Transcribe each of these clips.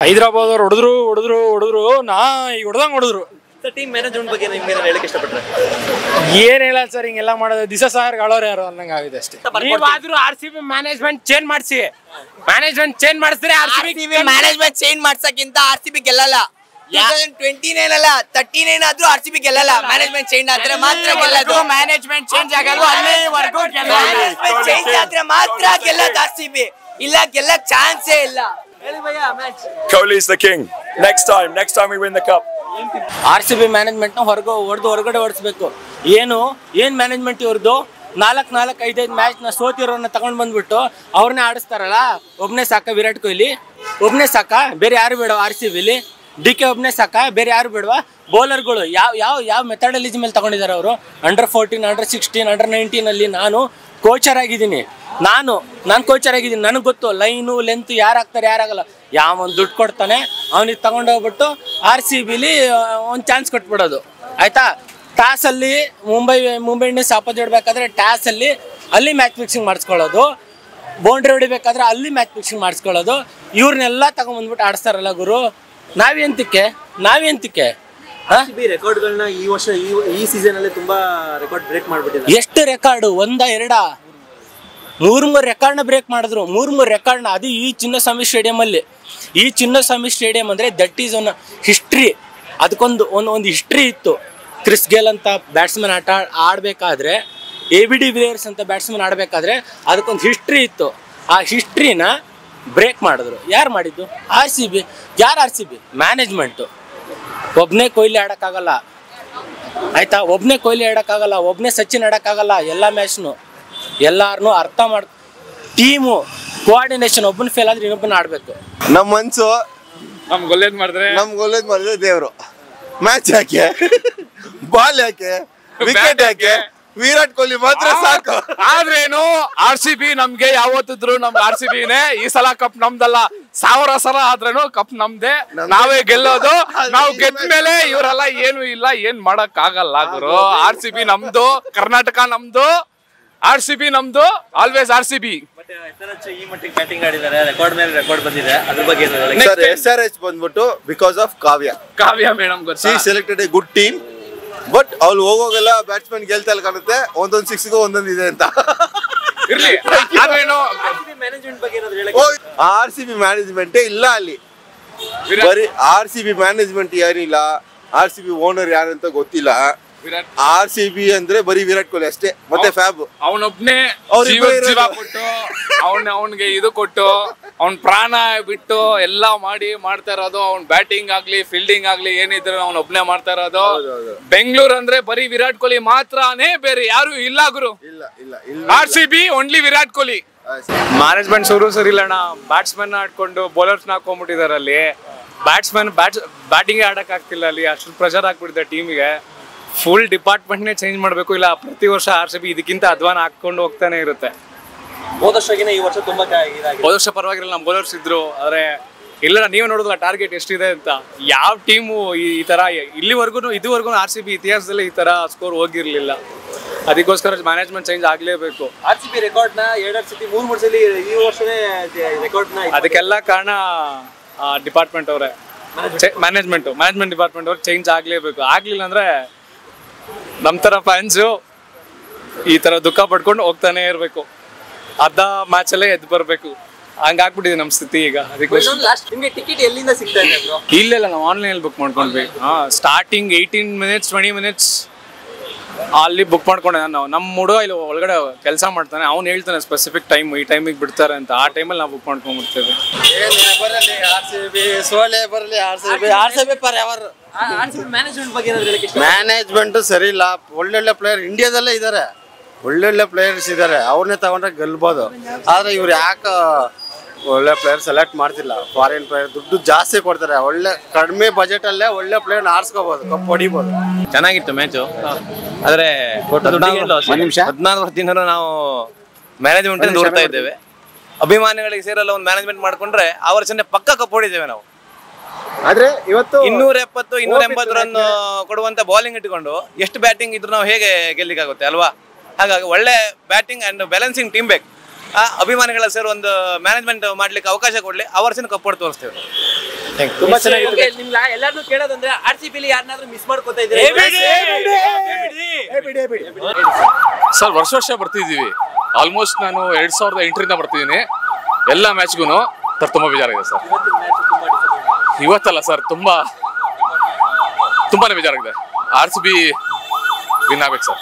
ಹೈದರಾಬಾದ್ ಅವ್ರು ಹೊಡೆದ್ರು ನಾ ಈಗ ಹೊಡೆದ್ರು. ಟೀಮ್ ಮ್ಯಾನೇಜ್ಮೆಂಟ್ ಬಗ್ಗೆ ನಿಮ್ಗೆ ಹೇಳಕ್ಕೆ ಇಷ್ಟಪಟ್ರೆ ಏನ್ ಹೇಳ ಸರ್, ಹಿಂಗೆಲ್ಲ ಮಾಡೋದು ದಿವಸ ಸಾರ್ ಗಾಳೋರು ಯಾರು ಅನ್ನಂಗ ಆಗಿದೆ ಅಷ್ಟೇ. ನೀವಾದ್ರೂ RCB ಮ್ಯಾನೇಜ್ಮೆಂಟ್ ಚೇಂಜ್ ಮಾಡಿಸಿ, ಮ್ಯಾನೇಜ್ಮೆಂಟ್ ಚೇಂಜ್ ಮಾಡಿಸಿದ್ರೆ ಮ್ಯಾನೇಜ್ಮೆಂಟ್ ಚೇಂಜ್ ಮಾಡ್ಸಕ್ಕಿಂತ RCB ಗೆಲ್ಲಲ್ಲ. 2029 ಅಲ್ಲ 39 ಆದ್ರೂ RCB ಗೆಲ್ಲಲ್ಲ. ಮ್ಯಾನೇಜ್ಮೆಂಟ್ ಚೇಂಜ್ ಆದ್ರೆ ಮಾತ್ರ ಗೆಲ್ಲೋದು. ಮ್ಯಾನೇಜ್ಮೆಂಟ್ ಚೇಂಜ್ ಆಗಲ್ಲ, ಅಲ್ಲಿವರೆಗೂ ಮ್ಯಾನೇಜ್ಮೆಂಟ್ ಚೇಂಜ್ ಆದ್ರೆ ಮಾತ್ರ ಗೆಲ್ಲೋದು RCB. ಇಲ್ಲ ಗೆಲ್ಲಕ್ ಚಾನ್ಸೇ ಇಲ್ಲ. Kohli is the king. Next time we win the cup. RCB management ನ ಹೊರಗಡೆ ಓಡಿಸ್ಬೇಕು. ಏನ್ ಮ್ಯಾನೇಜ್ಮೆಂಟ್ ಇವ್ರದ್ದು 4-5 ಮ್ಯಾಚ್ ನ ಸೋತಿರೋನ್ನ ತಗೊಂಡ್ ಬಂದ್ಬಿಟ್ಟು ಅವ್ರನ್ನೇ ಆಡಿಸ್ತಾರಲ್ಲ. ಒಬ್ನೇ ಸಾಕ ವಿರಾಟ್ ಕೊಹ್ಲಿ, ಒಬ್ನೇ ಸಾಕ, ಬೇರೆ ಯಾರು ಬೇಡ RCBಲಿ. DK ಒಬ್ನೇ ಸಾಕ, ಬೇರೆ ಯಾರು ಬೇಡವಾ? ಬೌಲರ್ಗಳು ಯಾವ ಮೆಥಡಲಿಜಿ ಮೇಲೆ ತಗೊಂಡಿದ್ದಾರೆ ಅವರು. ಅಂಡರ್ 14, ಅಂಡರ್ 16, ಅಂಡರ್ 19 ಅಲ್ಲಿ ನಾನು ಕೋಚರ್ ಆಗಿದ್ದೀನಿ. ನಾನು ಕೋಚರ್ ಆಗಿದ್ದೀನಿ. ನನಗೆ ಗೊತ್ತು ಲೈನು ಲೆಂತ್ ಯಾರು ಹಾಕ್ತಾರೆ ಯಾರಾಗಲ್ಲ. ಒಂದು ದುಡ್ಡು ಕೊಡ್ತಾನೆ ಅವನಿಗೆ ತಗೊಂಡೋಗ್ಬಿಟ್ಟು RCBಲಿ ಒಂದು ಚಾನ್ಸ್ ಕೊಟ್ಬಿಡೋದು ಆಯ್ತಾ. ಟಾಸಲ್ಲಿ ಮುಂಬೈ ಇಂಡಿಯನ್ಸ್ ಅಪೋಸಿಟ್ ಇಡಬೇಕಾದ್ರೆ ಟಾಸಲ್ಲಿ ಅಲ್ಲಿ ಮ್ಯಾಚ್ ಫಿಕ್ಸಿಂಗ್ ಮಾಡಿಸ್ಕೊಳ್ಳೋದು, ಬೌಂಡ್ರಿ ಹೊಡಿಬೇಕಾದ್ರೆ ಅಲ್ಲಿ ಮ್ಯಾಚ್ ಫಿಕ್ಸಿಂಗ್ ಮಾಡಿಸ್ಕೊಳ್ಳೋದು. ಇವ್ರನ್ನೆಲ್ಲ ತಗೊಂಡ್ಬಂದ್ಬಿಟ್ಟು ಆಡಿಸ್ತಾರಲ್ಲ ಗುರು. ನಾವೇಂತಕ್ಕೆ ರೆಕಾರ್ಡ್ಗಳನ್ನ ಈ ವರ್ಷ ಈ ಸೀಸನ್ ಅಲ್ಲಿ ತುಂಬಾ ರೆಕಾರ್ಡ್ ಬ್ರೇಕ್ ಮಾಡ್ಬಿಟ್ಟಿದ್ದಾರೆ. ಎಷ್ಟು ರೆಕಾರ್ಡು? 1-2 3 ರೆಕಾರ್ಡ್ನ ಬ್ರೇಕ್ ಮಾಡಿದ್ರು. 3 ರೆಕಾರ್ಡ್ನ. ಅದು ಈ ಚಿನ್ನಸ್ವಾಮಿ ಸ್ಟೇಡಿಯಂ ಅಲ್ಲಿ. ಈ ಚಿನ್ನಸ್ವಾಮಿ ಸ್ಟೇಡಿಯಂ ಅಂದ್ರೆ ದಟ್ ಈಸ್ ಒನ್ ಹಿಸ್ಟ್ರಿ. ಅದಕ್ಕೊಂದು ಹಿಸ್ಟ್ರಿ ಇತ್ತು. ಕ್ರಿಸ್ ಗೇಲ್ ಅಂತ ಬ್ಯಾಟ್ಸ್ಮನ್ ಆಡಬೇಕಾದ್ರೆ, ABD ವಿಲಿಯರ್ಸ್ ಅಂತ ಬ್ಯಾಟ್ಸ್ಮನ್ ಆಡಬೇಕಾದ್ರೆ ಅದಕ್ಕೊಂದು ಹಿಸ್ಟ್ರಿ ಇತ್ತು. ಆ ಹಿಸ್ಟ್ರಿನ ಬ್ರೇಕ್ ಮಾಡಿದ್ರು. ಯಾರು ಮಾಡಿದ್ದು? RCB. ಯಾರು RCB? ಮ್ಯಾನೇಜ್ಮೆಂಟು. ಒಬ್ಬನೇ ಕೊಹ್ಲಿ ಆಡೋಕ್ಕಾಗಲ್ಲ ಆಯ್ತಾ. ಒಬ್ಬನೇ ಸಚಿನ್ ಆಡೋಕ್ಕಾಗಲ್ಲ. ಎಲ್ಲ ಮ್ಯಾಚ್ನು ಎಲ್ಲಾರನ್ನೂ ಅರ್ಥ ಟೀಮು ಕೋಆರ್ಡಿನೇಷನ್. ಒಬ್ಬನ ಫೇಲ್ ಆದ್ರೆ ಇನ್ನೊಬ್ಬನ ಆಡಬೇಕು. ನಮ್ಮ ಮನ್ಸು ನಮ್ಗೆ ಒಳ್ಳೇದ್ ಮಾಡಿದ್ರೆ ದೇವ್ರು. ಮ್ಯಾಚ್ ಯಾಕೆ, ಬಾಲ್ ಯಾಕೆ, ವಿಕೆಟ್ ಯಾಕೆ, ವಿರಾಟ್ ಕೊಹ್ಲಿ ಮಾತ್ರ ಸಾಕು. ಆದ್ರೇನು RCB ನಮ್ಗೆ ಯಾವತ್ತಿದ್ರು ನಮ್ಗೆ RCBನೇ. ಈ ಸಲ ಕಪ್ ನಮ್ದಲ್ಲ, 1000 ಸಲ ಆದ್ರೇನು ಕಪ್ ನಮ್ದೇ. ನಾವೇ ಗೆಲ್ಲೋದು. ನಾವು ಗೆದ್ದ ಮೇಲೆ ಇವರೆಲ್ಲ ಏನು ಇಲ್ಲ, ಏನ್ ಮಾಡಕ್ ಆಗಲ್ಲ ಗುರು. RCB ನಮ್ದು, ಕರ್ನಾಟಕ ನಮ್ದು, RCB ನಮ್ದು, ಆಲ್ವೇಸ್ RCB. ಈ ಮಟ್ಟಿಗೆ ಬ್ಯಾಟಿಂಗ್ ಆಡಿದ್ದಾರೆ, ರೆಕಾರ್ಡ್ ಮೇಲೆ ರೆಕಾರ್ಡ್ ಬಂದಿದೆ. ಅದ್ರ ಬಗ್ಗೆ ಸರ್ SRH ಬಂದ್ಬಿಟ್ಟು because of Kavya madam. She selected A good team. But ಅವ್ಳು ಹೋಗೋಗೆಲ್ಲ ಬ್ಯಾಟ್ಸ್ಮನ್ ಗೆಲ್ತಾ ಇಲ್ಲ ಕಾಣುತ್ತೆ. ಒಂದೊಂದು 6ಗೂ ಒಂದೊಂದು ಇದೆ ಅಂತ. ಇರ್ಲಿ, ಆದ್ರೇನು ಮ್ಯಾನೇಜ್ಮೆಂಟ್ ಬಗ್ಗೆ ಏನಾದ್ರು ಹೇಳಕ್ಕೆ? RCB ಮ್ಯಾನೇಜ್ಮೆಂಟೇ ಇಲ್ಲ ಅಲ್ಲಿ. ಬರೀ RCB ಮ್ಯಾನೇಜ್ಮೆಂಟ್ ಏನಿಲ್ಲ, RCB ಓನರ್ ಯಾರಂತ ಗೊತ್ತಿಲ್ಲ. RCB ಅಂದ್ರೆ ಬರೀ ವಿರಾಟ್ ಕೊಹ್ಲಿ ಅಷ್ಟೇ, ಮತ್ತೆ ಫ್ಯಾಬ್. ಅವನೊಬ್ನೇ ಜೀವ ಕೊಟ್ಟು ಅವನ್ಗೆ ಇದು ಕೊಟ್ಟು ಅವ್ನ್ ಪ್ರಾಣ ಬಿಟ್ಟು ಎಲ್ಲ ಮಾಡ್ತಾ ಇರೋದು. ಅವ್ನ್ ಬ್ಯಾಟಿಂಗ್ ಆಗ್ಲಿ ಫೀಲ್ಡಿಂಗ್ ಆಗ್ಲಿ ಏನಿದ್ರು ಅವನೊಬ್ನೇ ಮಾಡ್ತಾ ಇರೋದು. ಬೆಂಗಳೂರು ಅಂದ್ರೆ ಬರೀ ವಿರಾಟ್ ಕೊಹ್ಲಿ ಮಾತ್ರನೇ, ಬೇರೆ ಯಾರು ಇಲ್ಲ ಗುರು. RCB only Virat Kohli. Management ಸರಿ ಇಲ್ಲ ಅಣ್ಣ. ಬ್ಯಾಟ್ಸ್ಮನ್ ಆಡ್ಕೊಂಡು ಬೌಲರ್ಸ್ ಹಾಕೊಂಡ್ಬಿಟ್ಟಿದಾರೆ ಅಲ್ಲಿ. ಬ್ಯಾಟಿಂಗ್ ಆಡಕ್ ಆಗ್ತಿಲ್ಲ ಅಲ್ಲಿ. ಅಷ್ಟು ಪ್ರೆಷರ್ ಆಗ್ಬಿಟ್ಟಿದೆ ಟೀಮಿಗೆ. ಫುಲ್ ಡಿಪಾರ್ಟ್ಮೆಂಟ್ನೇ ಚೇಂಜ್ ಮಾಡಬೇಕು. ಇಲ್ಲ ಪ್ರತಿ ವರ್ಷ RCB ಇದಕ್ಕಿಂತ ಅಧ್ವಾನ ಹಾಕೊಂಡು ಹೋಗ್ತಾನೆ ಇರುತ್ತೆ. ಹೋದ ವರ್ಷಗಿನ ಈ ವರ್ಷ ತುಂಬಾ ಹೋದ ವರ್ಷ ಪರವಾಗಿಲ್ಲ, ನಮ್ಮ ಬೌಲರ್ಸ್ ಇದ್ರು. ಆದ್ರೆ ಇಲ್ಲ, ನೀವೇ ನೋಡಿದ್ರಲ್ಲ ಟಾರ್ಗೆಟ್ ಎಷ್ಟಿದೆ ಅಂತ. ಯಾವ ಟೀಮು ಈ ತರ ಇದುವರೆಗೂ RCB ಇತಿಹಾಸದಲ್ಲಿ ಈ ತರ ಸ್ಕೋರ್ ಹೋಗಿರ್ಲಿಲ್ಲ. ಅದಕ್ಕೋಸ್ಕರ ಮ್ಯಾನೇಜ್ಮೆಂಟ್ ಚೇಂಜ್ ಆಗ್ಲೇಬೇಕು. RCB ರೆಕಾರ್ಡ್ ನ 2 ಸತಿ 3 ಸಲ ಈ ವರ್ಷನೇ ರೆಕಾರ್ಡ್ ನ. ಅದಕ್ಕೆಲ್ಲ ಕಾರಣ ಡಿಪಾರ್ಟ್ಮೆಂಟ್ ಅವರೇ, ಮ್ಯಾನೇಜ್ಮೆಂಟ್ ಡಿಪಾರ್ಟ್ಮೆಂಟ್ ಅವ್ರು ಚೇಂಜ್ ಆಗ್ಲೇಬೇಕು. ಆಗ್ಲಿಲ್ಲ ಅಂದ್ರೆ ನಮ್ ತರ ಫ್ಯಾನ್ಸು ಈ ತರ ದುಃಖ ಪಡ್ಕೊಂಡು ಹೋಗ್ತಾನೆ ಇರ್ಬೇಕು. ಅರ್ಧ ಮ್ಯಾಚ್ ಅಲ್ಲೇ ಎದ್ದು ಬರ್ಬೇಕು. ಹಂಗಾಗ್ಬಿಟ್ಟಿದೆ ನಮ್ ಸ್ಥಿತಿ ಈಗ. ನಿಮ್ಗೆ ಟಿಕೆಟ್ ಎಲ್ಲಿಂದ ಸಿಗ್ತಾ ಇದೆ? ಇಲ್ಲ, ನಾವು ಆನ್ಲೈನ್ ಬುಕ್ ಮಾಡ್ಕೊಂಡ್ವಿ. ಸ್ಟಾರ್ಟಿಂಗ್ 18 ಮಿನಿಟ್ಸ್ 20 ಮಿನಿಟ್ಸ್ ಅಲ್ಲಿ ಬುಕ್ ಮಾಡ್ಕೊಂಡೆ ನಾನು. ನಮ್ಮ ಹುಡುಗ ಇಲ್ಲಿ ಒಳಗಡೆ ಕೆಲಸ ಮಾಡ್ತಾನೆ. ಅವ್ನು ಹೇಳ್ತಾನೆ ಸ್ಪೆಸಿಫಿಕ್ ಟೈಮ್, ಈ ಟೈಮಿಗೆ ಬಿಡ್ತಾರೆ ಅಂತ. ಆ ಟೈಮಲ್ಲಿ ನಾವು ಬುಕ್ ಮಾಡ್ಕೊಂಡ್ಬಿಡ್ತೇವೆ. ಮ್ಯಾನೇಜ್ಮೆಂಟ್ ಸರಿ ಇಲ್ಲ. ಒಳ್ಳೊಳ್ಳೆ ಪ್ಲೇಯರ್ ಇಂಡಿಯಾದಲ್ಲೇ ಇದ್ದಾರೆ, ಒಳ್ಳೊಳ್ಳೆ ಪ್ಲೇಯರ್ಸ್ ಇದ್ದಾರೆ. ಅವ್ರನ್ನೇ ತಗೊಂಡ್ರೆ ಗೆಲ್ಬೋದು. ಆದ್ರೆ ಇವ್ರು ಯಾಕೆ ಒಳ್ಳೆ ಪ್ಲೇಯರ್ ಸೆಲೆಕ್ಟ್ ಮಾಡ್ತಿಲ್ಲ? ಫಾರಿನ್ ಪ್ಲೇಯರ್ ದುಡ್ಡು ಜಾಸ್ತಿ ಕೊಡ್ತಾರೆ. ಒಳ್ಳೆ ಕಡಿಮೆ ಬಜೆಟ್ ಅಲ್ಲೇ ಒಳ್ಳೆ ಪ್ಲೇಯರ್ ಆರಿಸ್ಕೋಬಹುದು, ಕಪ್ ಹೊಡಿಬಹುದು. ಚೆನ್ನಾಗಿತ್ತು ಮ್ಯಾಚು. ಆದ್ರೆ 14 ವರ್ಷದಿಂದ ನಾವು ಮ್ಯಾನೇಜ್ಮೆಂಟ್ ನೋಡ್ತಾ ಇದ್ದೇವೆ. ಅಭಿಮಾನಿಗಳಿಗೆ ಸೇರಲ್ಲ ಒಂದು ಮ್ಯಾನೇಜ್ಮೆಂಟ್ ಮಾಡ್ಕೊಂಡ್ರೆ ಆ ವರ್ಷನೇ ಪಕ್ಕ ಕಪ್ ಹೊಡಿದ್ದೇವೆ ನಾವು. ಆದ್ರೆ ಇವತ್ತು 270 280 ರನ್ ಕೊಡುವಂತ ಬೌಲಿಂಗ್ ಇಟ್ಕೊಂಡು ಎಷ್ಟು ಬ್ಯಾಟಿಂಗ್ ಇದ್ರು ನಾವು ಹೇಗೆ ಗೆಲ್ಲಿಕ್ಕಾಗುತ್ತೆ ಅಲ್ವಾ? ಹಾಗಾಗಿ ಒಳ್ಳೆ ಬ್ಯಾಟಿಂಗ್ ಅಂಡ್ ಬ್ಯಾಲೆನ್ಸಿಂಗ್ ಟೀಮ್ ಬೇಕು. ಅಭಿಮಾನಿಗಳ ಸೇರಿ ಒಂದು ಮ್ಯಾನೇಜ್ಮೆಂಟ್ ಮಾಡ್ಲಿಕ್ಕೆ ಅವಕಾಶ ಕೊಡ್ಲಿ, ಆ ವರ್ಷನ ಕಪ್ ಹೊಡೆದು ತೋರಿಸ್ತೇವೆ. ತುಂಬಾ ಚೆನ್ನಾಗಿದೆ. ನಿಮ್ಗೆ ಎಲ್ಲಾರ್ನು ಕೇಳೋದಂದ್ರೆ RCB ಲಿ ಯಾರನ್ನಾದ್ರೂ ಮಿಸ್ ಮಾಡ್ಕೋತಾ ಇದ್ದೀರಾ? ಸರ್ ವರ್ಷ ಬರ್ತಿದ್ದೀವಿ. ಆಲ್ಮೋಸ್ಟ್ ನಾನು 2008ರಿಂದ ಬರ್ತಿದ್ದೀನಿ. ಎಲ್ಲ ಮ್ಯಾಚ್ಗೂ ತುಂಬಾ ಬೇಜಾರಾಗಿದೆ ಸರ್. ಇವತ್ತಲ್ಲ ಸರ್, ತುಂಬಾನೇ ಬೇಜಾರಾಗಿದೆ. RCB ವಿನ್ ಆಗ್ಬೇಕು ಸರ್,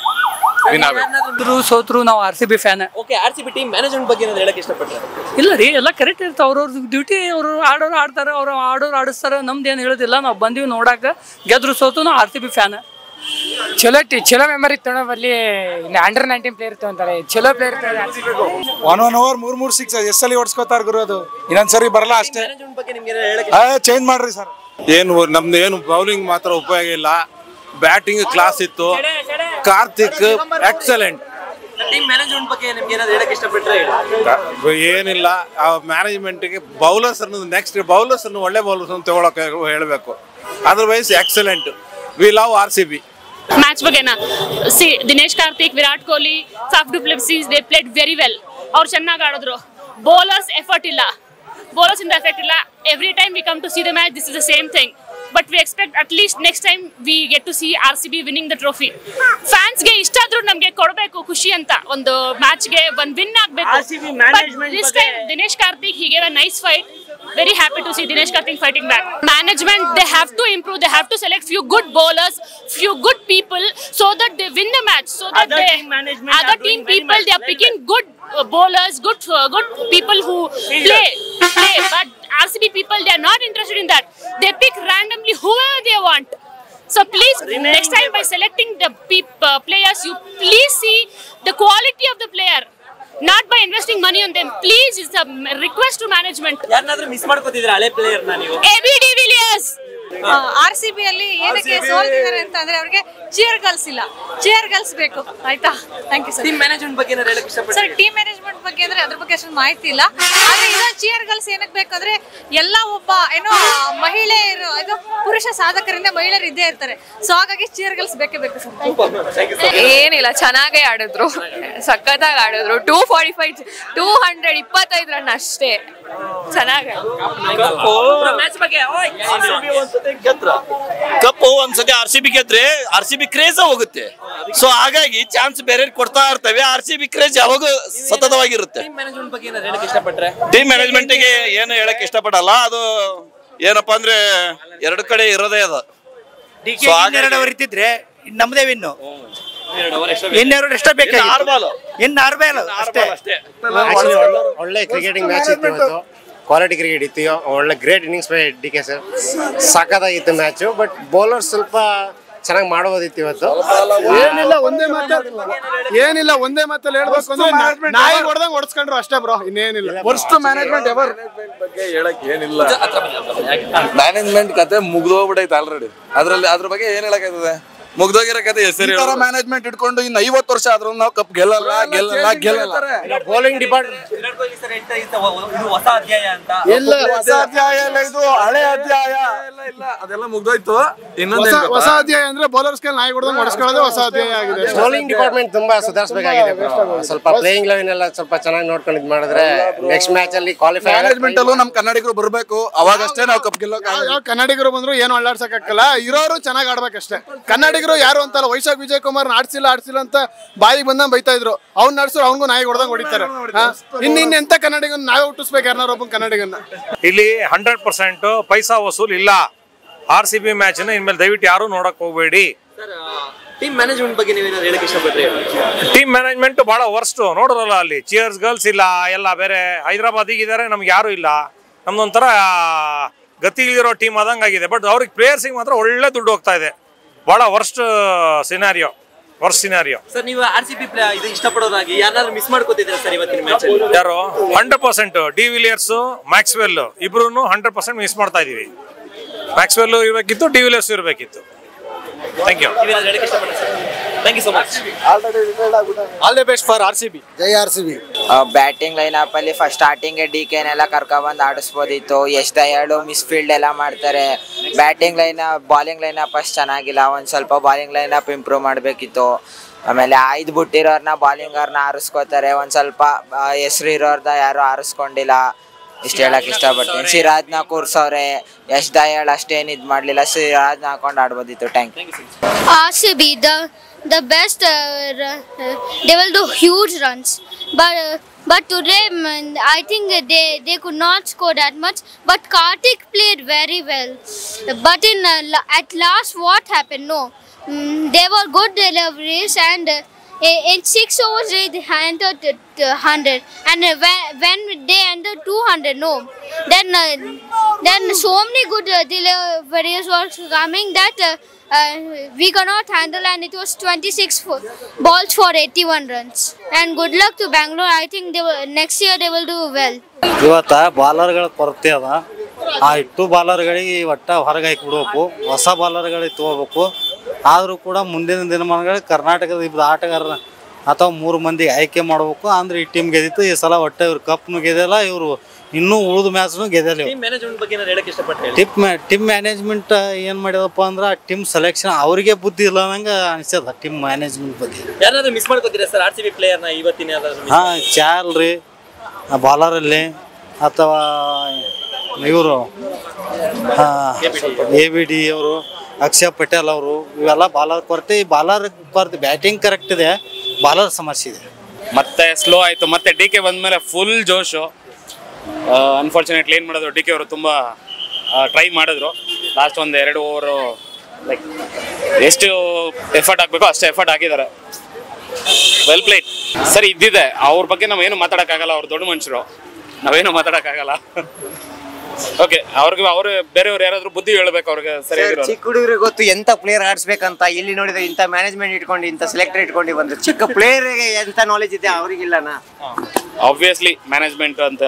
ವಿನ್ ಆಗ್ಬೇಕು. ಸೋತ್ರು ನಾವು RCB fan. Okay, RCB team management ಬಗ್ಗೆ ಏನಾದ್ರು ಹೇಳಕ್ ಇಷ್ಟಪಡ್ತೀರಾ? ಇಲ್ಲ ರೀ, ಎಲ್ಲ ಕರೆಕ್ಟ್ ಇರ್ತಾವ. ಅವ್ರವ್ರ ಡ್ಯೂಟಿ, ಅವರು ಆಡೋರು ಆಡ್ತಾರೆ, ಅವ್ರು ಆಡೋರು ಆಡಿಸ್ತಾರೆ. ನಮ್ದು ಏನು ಹೇಳೋದಿಲ್ಲ. ನಾವು ಬಂದೀವಿ ನೋಡಾಕ. ಗೆದ್ರು ಸೋತು ನಾವು RCB ಫ್ಯಾನ್. ಚಲೋ ಮೆಮರಿ ತಗೊಂಡ್ಬರ್ಲಿ. ಅಂಡರ್ 19 ಪ್ಲೇಯರ್ ತಗೊಂತಾರೆ, ಚಲೋ ಪ್ಲೇಯರ್. 1 ಓವರ್ 3 6 ಎಸ್ಸಲ್ಲಿ ಹೊಡ್ಸ್ಕೊತಾರ ಗುರು. ಅದು ಇನ್ನೊಂದ್ಸರಿ ಬರಲ್ಲ ಅಷ್ಟೇ. ಮ್ಯಾನೇಜ್ಮೆಂಟ್ ಬಗ್ಗೆ ನಿಮ್ಗೆ ಏನಾದ್ರು ಹೇಳಕ್ ಚೇಂಜ್ ಮಾಡ್ರಿ ಸರ್. ನಮ್ದು ಏನು ಬೌಲಿಂಗ್ ಮಾತ್ರ ಉಪಯೋಗ ಇಲ್ಲ. ಬ್ಯಾಟಿಂಗ್ ಕ್ಲಾಸ್ ಇತ್ತು. ಕಾರ್ತಿಕ್ ಎಕ್ಸಲೆಂಟ್. ಟೀಮ್ ಮ್ಯಾನೇಜ್ಮೆಂಟ್ ಬಗ್ಗೆ ನಿಮ್ಗೆ ಏನಾದ್ರು ಹೇಳಕ್ ಇಷ್ಟಪಟ್ರೆ ಏನಿಲ್ಲ, ಆ ಮ್ಯಾನೇಜ್ಮೆಂಟ್ಗೆ ಬೌಲರ್ಸ್ ನೆಕ್ಸ್ಟ್ ಬೌಲರ್ಸ್ ಒಳ್ಳೆ ಬೌಲರ್ಸ್ ತಗೊಳಕ್ಕೆ ಹೇಳಬೇಕು. Otherwise excellent. We love RCB. Match ಬಗ್ಗೆನಾ? See, Dinesh Karthik, Virat Kohli, Faf du Plessis, they played very well. ಅವ್ರು ಚೆನ್ನಾಗಿ ಆಡಿದ್ರು. ಬೌಲರ್ಸ್ ಎಫರ್ಟ್ ಇಲ್ಲ, ಬೌಲರ್ಸ್ ಇಂದ ಎಫೆಕ್ಟ್ ಇಲ್ಲ. Every time we come to see the match, this is the same thing. But we expect at least next time we get to see RCB winning the trophy. ಫ್ಯಾನ್ಸ್ಗೆ ಇಷ್ಟ ಆದ್ರೂ ನಮ್ಗೆ ಕೊಡಬೇಕು ಖುಷಿ ಅಂತ. ಒಂದು ಮ್ಯಾಚ್ಗೆ ಒಂದು ವಿನ್ ಆಗ್ಬೇಕು. This time Dinesh Karthik, he gave a nice fight. Very happy to see Dinesh Karthik fighting back. Management, they have to improve. They have to select few good bowlers, few good people, so that they win the match. So that other team people they are picking good bowlers, good people who play. But RCB people, they are not interested in that. They pick randomly whoever they want. So please, next time by selecting the players, you please see the quality of the player. Not by investing money on them. Please, it's a request to management. ಯಾರನ್ನಾದ್ರೂ miss ಮಾಡ್ಕೋತಿದ್ದೀರಾ ಹಳೆ player ನ ನೀವು? AB de Villiers. RCB ಅಲ್ಲಿ ಏನಕ್ಕೆ ಸೋಲ್ತಿದ್ದಾರೆ ಅಂತ ಅಂದ್ರೆ ಅವ್ರಿಗೆ cheer girls ಇಲ್ಲ. ಚೇರ್ ಗರ್ಲ್ಸ್ ಬೇಕು, ಆಯ್ತಾ? Thank you sir. Team management ಬಗ್ಗೆ ಏನಾದ್ರು ಹೇಳಕ್ ಇಷ್ಟಪಡ್ತೀರಾ? ಸರ್, ಟೀಮ್ ಮ್ಯಾನೇಜ್ಮೆಂಟ್ ಬಗ್ಗೆ ಅಂದ್ರೆ ಅದ್ರ ಬಗ್ಗೆ ಅಷ್ಟು ಮಾಹಿತಿ ಇಲ್ಲ. ಆದ್ರೆ ಇದು ಚೇರ್ ಗರ್ಲ್ಸ್ ಏನಕ್ಕೆ ಬೇಕಂದ್ರೆ ಎಲ್ಲ ಒಬ್ಬ ಮಹಿಳೆಯರು, ಇದು ಪುರುಷ ಸಾಧಕರಿಂದ ಮಹಿಳೆಯರು ಇದ್ದೇ ಇರ್ತಾರೆ. ಸೊ ಹಾಗಾಗಿ ಚೇರ್ ಗರ್ಲ್ಸ್ ಬೇಕೇ ಬೇಕು ಸರ್. ಏನಿಲ್ಲ, ಚೆನ್ನಾಗೇ ಆಡಿದ್ರು, ಸಖತ್ತಾಗಿ ಆಡಿದ್ರು. 245 225 ರನ್ ಅಷ್ಟೇ, ಚೆನ್ನಾಗಿ. ಮ್ಯಾಚ್ ಬಗ್ಗೆ ಕಪ್ಪು ಒಂದ್ಸತಿ RCB ಗೆದ್ರೆ RCB ಕ್ರೇಜ್ ಹೋಗುತ್ತೆ. ಸೊ ಹಾಗಾಗಿ ಚಾನ್ಸ್ ಬೇರೆ ಕೊಡ್ತಾ ಇರ್ತವೆ. RCB ಕ್ರೇಜ್ ಯಾವಾಗ ಸತತವಾಗಿರುತ್ತೆ. ಟೀಮ್ ಮ್ಯಾನೇಜ್ಮೆಂಟ್ ಬಗ್ಗೆ ಏನಾದ್ರು ಹೇಳಕ್ ಇಷ್ಟಪಟ್ರೆ? ಟೀಮ್ ಮ್ಯಾನೇಜ್ಮೆಂಟ್ ಗೆ ಏನು ಹೇಳಕ್ ಇಷ್ಟಪಡಲ್ಲ. ಅದು ಏನಪ್ಪಾ ಅಂದ್ರೆ ಎರಡು ಕಡೆ ಇರೋದೇ ಅದು. 2 ಓವರ್ ಇತ್ತಿದ್ರೆ ನಮ್ದೇ ವಿನ್ನು. 2 ಓವರ್ ಎಷ್ಟ ಬೇಕಾಗಿತ್ತು? ಇನ್ನು 6 ಬಾಲ್ ಅಷ್ಟೇ. ಒಳ್ಳೆ ಕ್ರಿಕೆಟಿಂಗ್ ಮ್ಯಾಚ್ ಇತ್ತು ಇವತ್ತು. ಕ್ವಾಲಿಟಿ ಕ್ರಿಕೆಟ್ ಇತ್ತು. ಒಳ್ಳೆ great innings by DK sir. ಸಖತ್ತಾಗಿತ್ತು ಮ್ಯಾಚು. ಬಟ್ ಬೌಲರ್ ಸ್ವಲ್ಪ ಚೆನ್ನಾಗಿ ಮಾಡಬಹುದಿತ್ತು ಇವತ್ತು. ಏನಿಲ್ಲ, ಒಂದೇ ಮಾತಲ್ಲಿ ಹೇಳ್ಬೇಕು ಅಂದ್ರೆ ನಾಯಿ ಹೊಡೆದಂಗ್ ಹೊಡ್ಸ್ಕೊಂಡ್ರು ಅಷ್ಟೇ ಬ್ರೋ, ಇನ್ನೇನಿಲ್ಲ. Worst management ever. ಬಗ್ಗೆ ಹೇಳಕ್ ಏನಿಲ್ಲ. ಮ್ಯಾನೇಜ್ಮೆಂಟ್ ಕತೆ ಮುಗ್ದೋಗ್ಬಿಟ್ಟೈತೆ ಆಲ್ರೆಡಿ. ಅದ್ರ ಬಗ್ಗೆ ಏನ್ ಹೇಳಕ್ಕಾಗ್ತದೆ? ಮುಗ್ದೋಗಿರೋ ಕತೆ ಹೆಸರು. ಮ್ಯಾನೇಜ್ಮೆಂಟ್ ಇಟ್ಕೊಂಡು ಇನ್ನು 50 ವರ್ಷ ಆದ್ರೂ ನಾವು ಕಪ್ ಗೆಲ್ಲಲ್ಲ. ಬೌಲಿಂಗ್ ಡಿಪಾರ್ಟ್ಮೆಂಟ್ ಇದು ಹೊಸ ಅಧ್ಯಾಯ ಅಂತ. ಹೊಸ ಅಧ್ಯಾಯ ಇಲ್ಲ, ಇದು ಹಳೆ ಅಧ್ಯಾಯ. ಇಲ್ಲ, ಅದೆಲ್ಲ ಮುಗ್ದೋಯ್ತು. ಇನ್ನೊಂದು ಹೊಸ ಅಧ್ಯಾಯ ಅಂದ್ರೆ ಬೌಲರ್ಸ್ ಗೆ ನಾಯಿ ಹೊಡೆದಂಗ್ ಹೊಡ್ಸ್ಕೊಳ್ಳೋದು ಹೊಸ ಅಧ್ಯಾಯ ಆಗಿದೆ. ಬೌಲಿಂಗ್ ಡಿಪಾರ್ಟ್ಮೆಂಟ್ ತುಂಬಾ ಸುಧಾರಿಸಬೇಕಾಗಿದೆ. ಸ್ವಲ್ಪ ಪ್ಲೇಯಿಂಗ್ ಲೆವೆನ್ ಎಲ್ಲ ಸ್ವಲ್ಪ ಚೆನ್ನಾಗಿ ನೋಡ್ಕೊಂಡು ಇದ್ ಮಾಡಿದ್ರೆ ನೆಕ್ಸ್ಟ್ ಮ್ಯಾಚ್ ಅಲ್ಲಿ ಕ್ವಾಲಿಫೈ. ಮ್ಯಾನೇಜ್ಮೆಂಟ್ ಅಲ್ಲೂ ನಮ್ ಕನ್ನಡಿಗರು ಬರ್ಬೇಕು, ಅವಾಗಷ್ಟೇ ನಾವು ಕಪ್ ಗೆಲ್ಲೋ. ಯಾವ ಕನ್ನಡಿಗರು ಬಂದ್ರು ಏನು ಅಳ್ಳಾಡ್ಸಕ್ಕಾಗಲ್ಲ. ಇರೋರು ಚೆನ್ನಾಗಿ ಆಡ್ಬೇಕಷ್ಟೇ. ಕನ್ನಡಿಗರು ಯಾರು ಅಂತಲ್ಲ. ವೈಶಾಖ್ ವಿಜಯ್ ಕುಮಾರ್ ಆಡ್ಸಿಲ್ಲ ಅಂತ ಬಾಯಿಗೆ ಬಂದಂಗ್ ಬೈತಾ ಇದ್ರು. ಅವ್ನ್ ನಡ್ಸೋರು ಅವ್ನಿಗೂ ನಾಯಿ ಹೊಡೆದಂಗ್ ಹೊಡಿತಾರೆ. ಇನ್ನು ಎಂತ ಕನ್ನಡಿಗನ್ ನಾವೇ ಹುಟ್ಟಿಸ್ಬೇಕು, ಯಾರೊಬ್ಬ ಕನ್ನಡಿಗನ್ನ. ಇಲ್ಲಿ 100% ಪೈಸಾ ವಸೂಲ್ ಇಲ್ಲ. RCB ಮ್ಯಾಚ್ ಇನ್ಮೇಲೆ ದಯವಿಟ್ಟು ಯಾರು ನೋಡಕ್ ಹೋಗ್ಬೇಡಿ. ಟೀಮ್ ಮ್ಯಾನೇಜ್ಮೆಂಟ್ ಬಗ್ಗೆ ನೀವೇನಾದ್ರು ಹೇಳಕ್ ಇಷ್ಟಪಟ್ರಿ? ಟೀಮ್ ಮ್ಯಾನೇಜ್ಮೆಂಟ್ ಬಹಳ ವರ್ಸ್ಟ್. ನೋಡ್ರಲ್ಲ, ಅಲ್ಲಿ ಚಿಯರ್ಸ್ ಗರ್ಲ್ಸ್ ಇಲ್ಲ, ಎಲ್ಲ ಬೇರೆ ಹೈದರಾಬಾದಿಗೆ ಇದಾರೆ, ನಮ್ಗೆ ಯಾರು ಇಲ್ಲ. ನಮ್ದೊಂಥರ ಗತಿಗಿರೋ ಟೀಮ್ ಆದಂಗೆ ಆಗಿದೆ. ಬಟ್ ಅವ್ರಿಗೆ ಪ್ಲೇಯರ್ಸಿಗೆ ಮಾತ್ರ ಒಳ್ಳೆ ದುಡ್ಡು ಹೋಗ್ತಾ ಇದೆ. ಬಹಳ ವರ್ಸ್ಟ್ ಸಿನಾರಿಯೋ. ಸರ್, ನೀವು RCB ಇದು ಇಷ್ಟಪಡೋದಾಗಿ ಯಾರಾದ್ರೂ ಮಿಸ್ ಮಾಡ್ಕೋತಿದ್ದೀರಾ ಸರ್ ಇವತ್ತಿನ ಮ್ಯಾಚ್ ಅಲ್ಲಿ? ಯಾರು? 100% ಡಿ ವಿಲಿಯರ್ಸ್, ಮ್ಯಾಕ್ಸ್ವೆಲ್ ಇಬ್ರು 100% ಮಿಸ್ ಮಾಡ್ತಾ ಇದೀವಿ. ಮ್ಯಾಕ್ಸ್ವೆಲ್ ಇರಬೇಕಿತ್ತು, ಡಿ ವಿಲಿಯರ್ಸ್ ಇರಬೇಕಿತ್ತು. Thank you. Thank you so much. All the best for RCB. ಜೈ RCB. ಬ್ಯಾಟಿಂಗ್ ಲೈನ್ ಅಪ್ ಅಲ್ಲಿ ಫಸ್ಟ್ ಸ್ಟಾರ್ಟಿಂಗ್ DKನೆಲ್ಲ ಕರ್ಕೊಂಡ್ಬಂದು ಆಡಿಸ್ಬೋದಿತ್ತು. ಎಷ್ಟು ಹೇಳು ಮಿಸ್ ಫೀಲ್ಡ್ ಎಲ್ಲ ಮಾಡ್ತಾರೆ. Batting line bowling line up ಅಷ್ಟು ಚೆನ್ನಾಗಿಲ್ಲ. ಒಂದು ಸ್ವಲ್ಪ ಬಾಲಿಂಗ್ ಲೈನ್ ಅಪ್ ಇಂಪ್ರೂವ್ ಮಾಡಬೇಕಿತ್ತು. ಆಮೇಲೆ 5 ಬಿಟ್ಟಿರೋರ್ನ ಬಾಲಿಂಗರ್ನ ಆರಿಸ್ಕೋತಾರೆ. ಒಂದು ಸ್ವಲ್ಪ ಹೆಸರು ಇರೋರ್ದ ಯಾರು ಆರಿಸ್ಕೊಂಡಿಲ್ಲ. ಇಷ್ಟು ಹೇಳಕ್ ಇಷ್ಟಪಡ್ತೀನಿ. ಸಿರಾಜ್ನ ಕೂರ್ಸವ್ರೆ, ಯಶ್ ದಯಾಳ್ ಅಷ್ಟೇನು ಇದು ಮಾಡಲಿಲ್ಲ, ಸಿರಾಜ್ನ ಹಾಕೊಂಡು ಆಡ್ಬೋದಿತ್ತು. Thank you. RCB, the best, they will do huge runs, but today I think they could not score that much, but Karthik played very well. But at last what happened? No, they were good deliveries, and in 6 overs they entered 100, and when they entered 200, no, then so many good deliveries were coming that we cannot handle, and it was 26 balls for 81 runs. And good luck to Bangalore. I think next year they will do well. ಇವತ್ತ ಬಾಲರ್ಗಳ ಕೊರತೆ ಅದ. ಆ ಇಟ್ಟು ಬಾಲರ್ಗಳಿಗೆ ಒಟ್ಟ ಹೊರಗೆ ಹಾಕಿ ಬಿಡ್ಬೇಕು, ಹೊಸ ಬಾಲರ್ಗಳಿಗೆ ತಗೋಬೇಕು. ಆದರೂ ಕೂಡ ಮುಂದಿನ ದಿನಮಾನಗಳಲ್ಲಿ ಕರ್ನಾಟಕದ ಆಟಗಾರರ ಅಥವಾ 3 ಮಂದಿ ಆಯ್ಕೆ ಮಾಡಬೇಕು. ಅಂದ್ರೆ ಈ ಟೀಮ್ ಗೆದ್ದಿತ್ತು. ಈ ಸಲ ಒಟ್ಟ ಇವ್ರು ಕಪ್ನು ಗೆದ್ದಿಲ್ಲ, ಇವರು ಇನ್ನೂ ಉಳಿದ ಮ್ಯಾಚ್ನು ಗೆದ್ದಿಲ್ಲ. ಟೀಮ್ ಮ್ಯಾನೇಜ್ಮೆಂಟ್ ಏನ್ ಮಾಡಿದಪ್ಪ ಅಂದ್ರೆ ಆ ಟೀಮ್ ಸೆಲೆಕ್ಷನ್ ಅವ್ರಿಗೆ ಬುದ್ಧಿ ಇಲ್ಲ ನಂಗೆ ಅನಿಸ್ತದ. ಟೀಮ್ ಮ್ಯಾನೇಜ್ಮೆಂಟ್ ಬಗ್ಗೆ ಯಾರಾದ್ರೂ ಮಿಸ್ ಮಾಡ್ಕೋತೀರಾ ಸರ್ RCB ಪ್ಲೇಯರ್ ನ ಇವತ್ತಿನ? ಚಾರ್ಲ್ರಿ ಬಾಲರಲ್ಲಿ, ಅಥವಾ ಇವರು ABD ಅವರು, ಅಕ್ಷಯ್ ಪಟೇಲ್ ಅವರು, ಇವೆಲ್ಲ ಬಾಲರ್ ಕೊರತೆ. ಈ ಬಾಲರ್ ಕೊರತೆ, ಬ್ಯಾಟಿಂಗ್ ಕರೆಕ್ಟ್ ಇದೆ, ಬಾಲರ್ ಸಮಸ್ಯೆ ಇದೆ. ಮತ್ತೆ ಸ್ಲೋ ಆಯ್ತು. ಮತ್ತೆ DK ಬಂದ್ಮೇಲೆ ಫುಲ್ ಜೋಶು. ಅನ್ಫಾರ್ಚುನೇಟ್ಲಿ ಏನು ಮಾಡಿದ್ರು, DK ಅವರು ತುಂಬ ಟ್ರೈ ಮಾಡಿದ್ರು. ಲಾಸ್ಟ್ ಒಂದು 2 ಓವರು ಲೈಕ್ ಎಷ್ಟು ಎಫರ್ಟ್ ಹಾಕಬೇಕೋ ಅಷ್ಟೇ ಎಫರ್ಟ್ ಹಾಕಿದ್ದಾರೆ. Well played. ಸರಿ ಇದ್ದಿದೆ, ಅವ್ರ ಬಗ್ಗೆ ನಾವೇನು ಮಾತಾಡೋಕ್ಕಾಗಲ್ಲ. ಅವ್ರು ದೊಡ್ಡ ಮನುಷ್ಯರು, ನಾವೇನು ಮಾತಾಡೋಕ್ಕಾಗಲ್ಲ. ಓಕೆ, ಅವ್ರಿಗೆ ಅವರು ಬೇರೆಯವ್ರು ಯಾರಾದ್ರೂ ಬುದ್ಧಿ ಹೇಳ್ಬೇಕು ಅವ್ರಿಗೆ. ಸರಿ, ಚಿಕ್ಕ ಹುಡುಗರಿಗೆ ಗೊತ್ತು ಎಂತ ಪ್ಲೇಯರ್ ಆಡಿಸ್ಬೇಕಂತ. ಇಲ್ಲಿ ನೋಡಿದ್ರೆ ಇಂಥ ಮ್ಯಾನೇಜ್ಮೆಂಟ್ ಇಟ್ಕೊಂಡು ಇಂಥ ಸೆಲೆಕ್ಟರ್ ಇಟ್ಕೊಂಡು ಬಂದ್ರೆ ಚಿಕ್ಕ ಪ್ಲೇಯರ್ಗೆ ಎಂತ ನಾಲೆಜ್ ಇದೆ ಅವ್ರಿಗಿಲ್ಲನಾ? ಆಬ್ವಿಯಸ್ಲಿ ಮ್ಯಾನೇಜ್ಮೆಂಟ್ ಅಂತ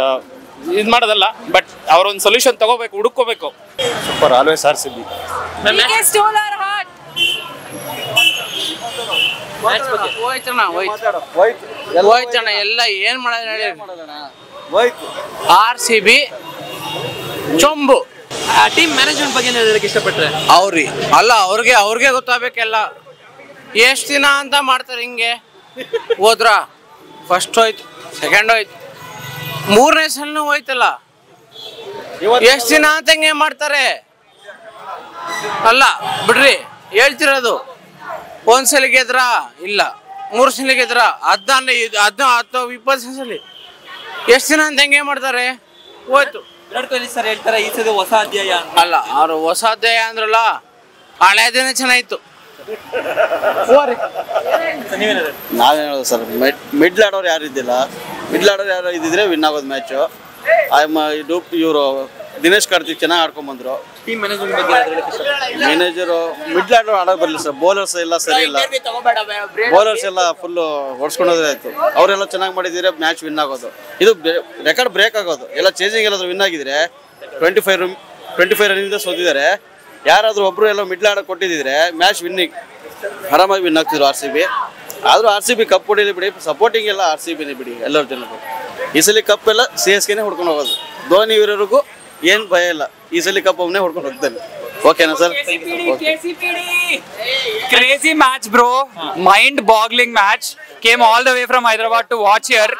ಇದು ಮಾಡೋದಲ್ಲ, ಬಟ್ ಅವ್ರೊಂದು ಸೊಲ್ಯೂಷನ್ ತಗೋಬೇಕು, ಹುಡುಕೋಬೇಕು. Super, always RCB. ಹೋಯ್ತಣ್ಣ ಎಲ್ಲ ಏನ್ ಮಾಡೋದು. RCB ಚೊಂಬು. ಟೀಮ್ ಮ್ಯಾನೇಜ್ಮೆಂಟ್ ಬಗ್ಗೆ ಹೇಳಕ್ಕೆ ಇಷ್ಟಪಟ್ರೆ ಅವ್ರಿಗೆ ಗೊತ್ತಾಗಬೇಕೆಲ್ಲ. ಎಷ್ಟು ದಿನ ಅಂತ ಮಾಡ್ತಾರೆ ಹಿಂಗೆ? ಹೋದ್ರ ಫಸ್ಟ್ ಹೋಯ್ತು, ಸೆಕೆಂಡ್ ಹೋಯ್ತು, 3ನೇ ಸಲನೂ ಹೋಯ್ತಲ್ಲ. ಎಷ್ಟು ದಿನ ಅಂತ ಹಿಂಗೆ ಮಾಡ್ತಾರೆ? ಅಲ್ಲ ಬಿಡ್ರಿ, ಹೇಳ್ತಿರೋದು. ಒಂದ್ಸಲ ಗೆದ್ರ ಇಲ್ಲ, 3 ಸಲ ಗೆದ್ರ, 20 ಸಲ. ಎಷ್ಟು ದಿನ ಅಂತ ಹೆಂಗೆ ಮಾಡ್ತಾರೆ? ಹೋಯ್ತು. ವಿರಾಟ್ ಕೊಹ್ಲಿ ಸರ್ ಹೇಳ್ತಾರೆ ಈ ಸಲ ಹೊಸ ಅಧ್ಯಾಯ. ಅಲ್ಲ, ಅವ್ರು ಹೊಸ ಅಧ್ಯಾಯ ಅಂದ್ರಲ್ಲ, ಹಳೆಯದೇನೆ ಚೆನ್ನಾಗಿತ್ತು. ನಾವೇನು ಹೇಳೋದು ಸರ್, ಮಿಡ್ಲ್ ಆಡೋರು ಯಾರು ಇದ್ದಿಲ್ಲ. ಮಿಡ್ಲ್ ಆಡೋರು ಯಾರು ಇದ್ದಿದ್ರೆ ವಿನ್ ಆಗೋದು ಮ್ಯಾಚು. ಇವರು ದಿನೇಶ್ ಕಾರ್ತಿಕ್ ಚೆನ್ನಾಗಿ ಆಡ್ಕೊಂಡ್ಬಂದ್ರು. ಟೀಮ್ ಮ್ಯಾನೇಜ್ಮೆಂಟ್ ಬಗ್ಗೆ ಮ್ಯಾನೇಜರು ಮಿಡ್ಲ್ ಆಡೋರು ಆಡೋಕೆ ಬರಲಿಲ್ಲ ಸರ್. ಬೌಲರ್ಸ್ ಎಲ್ಲ ಸರಿ ಇಲ್ಲ. ಬೌಲರ್ಸ್ ಎಲ್ಲ ಫುಲ್ ಹೊಡ್ಸ್ಕೊಂಡೋದ್ರೆ ಆಯ್ತು. ಅವರೆಲ್ಲ ಚೆನ್ನಾಗಿ ಮಾಡಿದ್ರೆ ಮ್ಯಾಚ್ ವಿನ್ ಆಗೋದು. ಇದು ರೆಕಾರ್ಡ್ ಬ್ರೇಕ್ ಆಗೋದು. ಎಲ್ಲ ಚೇಂಜಿಂಗ್ ಎಲ್ಲಾದ್ರೂ ವಿನ್ ಆಗಿದ್ರೆ 25 ರನ್ನಿಂದ ಸೋತಿದ್ದಾರೆ. ಯಾರಾದ್ರೂ ಒಬ್ರು ಎಲ್ಲ ಮಿಡ್ಲ್ ಆಡೋಕೆ ಕೊಟ್ಟಿದ್ರೆ ಮ್ಯಾಚ್ ವಿನ್ನಿಂಗ್ ಆರಾಮಾಗಿ ವಿನ್ ಆಗ್ತಿದ್ರು RCB. ಆದರೂ RCB ಕಪ್ ಹೊಡಿಲಿ ಬಿಡಿ, ಸಪೋರ್ಟಿಂಗ್ ಎಲ್ಲ RCBನೇ ಬಿಡಿ ಎಲ್ಲರ ಜನರು. ಈ ಸಲ ಕಪ್ ಎಲ್ಲ CSKನೇ ಹೊಡ್ಕೊಂಡು ಹೋಗೋದು. ಧೋನಿ ಇವರಿಗೂ ಏನು ಭಯ ಇಲ್ಲ. ಈ ಸಲ ಕಪ್ ಅವನೇ ಹೊಡ್ಕೊಂಡು ಹೋಗ್ತಾನೆ. ಓಕೆನಾ sir? Crazy match, bro. Mind-boggling match. Came all the way from Hyderabad to watch here.